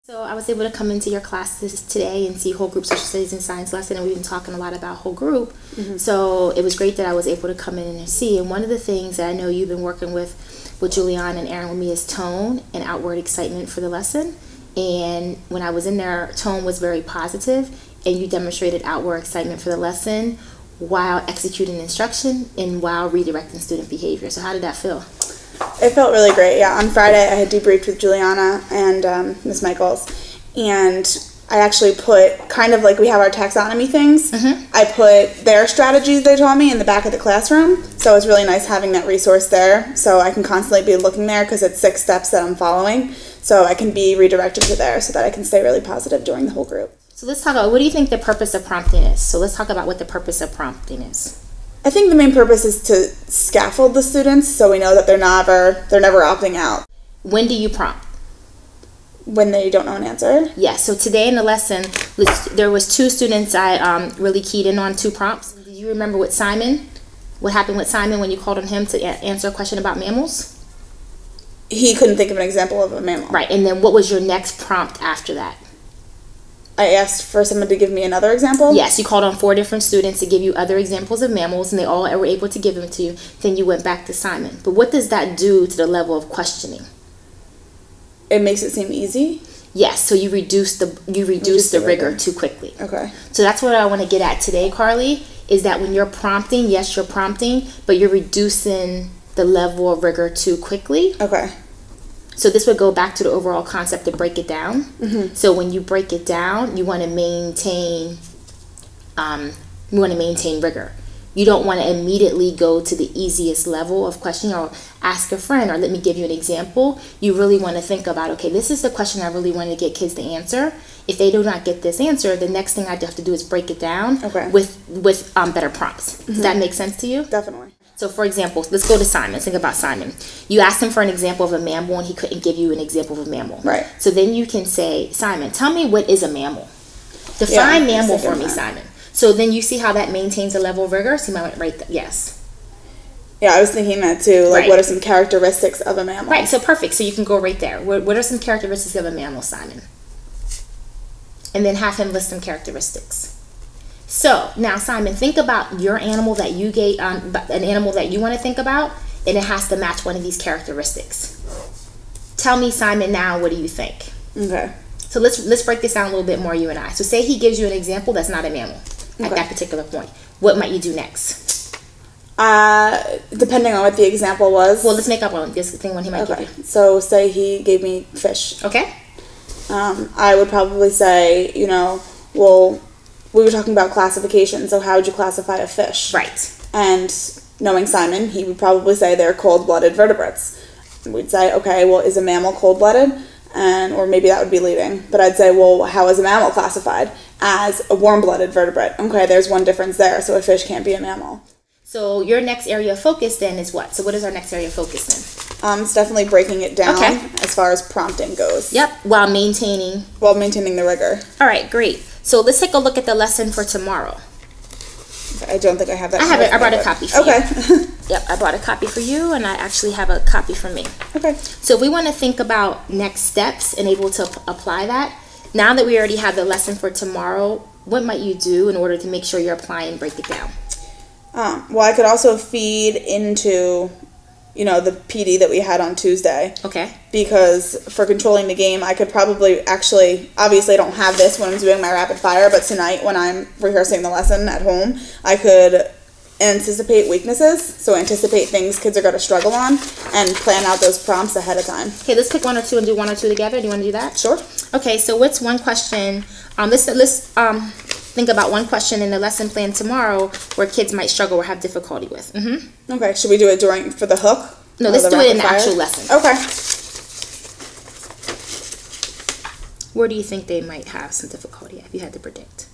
So I was able to come into your classes today and see whole group social studies and science lesson, and we've been talking a lot about whole group. So it was great that I was able to come in and see. And one of the things that I know you've been working with Julianne and Aaron with me is tone and outward excitement for the lesson. And when I was in there, tone was very positive, and you demonstrated outward excitement for the lesson while executing instruction and while redirecting student behavior. So how did that feel? It felt really great, yeah. On Friday, I had debriefed with Juliana and Ms. Michaels, and I actually put, kind of like we have our taxonomy things, I put their strategies they taught me in the back of the classroom, so it's really nice having that resource there, so I can constantly be looking there because it's 6 steps that I'm following, so I can be redirected to there so that I can stay really positive during the whole group. So let's talk about, what do you think the purpose of prompting is? So let's talk about what the purpose of prompting is. I think the main purpose is to scaffold the students so we know that they're never opting out. When do you prompt? When they don't know an answer? Yes, so today in the lesson, there was 2 students I really keyed in on 2 prompts. Did you remember what happened with Simon when you called on him to answer a question about mammals? He couldn't think of an example of a mammal. Right, and then what was your next prompt after that? I asked for someone to give me another example? Yes, you called on 4 different students to give you other examples of mammals, and they all were able to give them to you. Then you went back to Simon. But what does that do to the level of questioning? It makes it seem easy? Yes, so you reduce the rigor too quickly. Okay. So that's what I want to get at today, Carly, is that when you're prompting, yes, you're prompting, but you're reducing the level of rigor too quickly. Okay. So this would go back to the overall concept to break it down. So when you break it down, you want to maintain rigor. You don't want to immediately go to the easiest level of questioning or ask a friend or let me give you an example. You really want to think about, okay, this is the question I really want to get kids to answer. If they do not get this answer, the next thing I have to do is break it down with better prompts. Does that make sense to you? Definitely. So for example, let's go to Simon. Think about Simon. You asked him for an example of a mammal and he couldn't give you an example of a mammal. Right. So then you can say, Simon, tell me what is a mammal. Define mammal for me, Simon. So then you see how that maintains a level of rigor? So you might write that, yes. Yeah, I was thinking that too. Like, what are some characteristics of a mammal? Right, so perfect. So you can go right there. What are some characteristics of a mammal, Simon? And then have him list some characteristics. So now, Simon, think about your animal that you gave, an animal that you want to think about, and it has to match one of these characteristics. Tell me, Simon, now, what do you think? Okay. So let's break this down a little bit more, you and I. So say he gives you an example that's not a mammal at that particular point. What might you do next? Depending on what the example was. Well, let's make up one. This thing one he might give you. So say he gave me fish. Okay. I would probably say, well, we were talking about classification, so how would you classify a fish? Right. And knowing Simon, he would probably say they're cold-blooded vertebrates. We'd say, okay, well, is a mammal cold-blooded? Or maybe that would be leading. But I'd say, well, how is a mammal classified? As a warm-blooded vertebrate. Okay, there's one difference there, so a fish can't be a mammal. So your next area of focus then is what? So what is our next area of focus then? It's definitely breaking it down as far as prompting goes. Yep, while maintaining the rigor. All right, great. So let's take a look at the lesson for tomorrow. I don't think I have that. I have it. I brought a copy for you. Okay. Yep, I brought a copy for you, and I actually have a copy for me. Okay. So if we want to think about next steps and able to apply that, now that we already have the lesson for tomorrow, what might you do in order to make sure you're applying and break it down? Well, I could also feed into, the PD that we had on Tuesday. Okay. Because for controlling the game, I could probably obviously I don't have this when I'm doing my rapid fire, but tonight when I'm rehearsing the lesson at home, I could anticipate weaknesses, so anticipate things kids are going to struggle on, and plan out those prompts ahead of time. Okay, let's pick 1 or 2 and do 1 or 2 together. Do you want to do that? Sure. Okay, so what's one question? Let's think about one question in the lesson plan tomorrow where kids might struggle or have difficulty with. Okay, should we do it for the hook? No, let's do it in the actual lesson. Okay. Where do you think they might have some difficulty if you had to predict?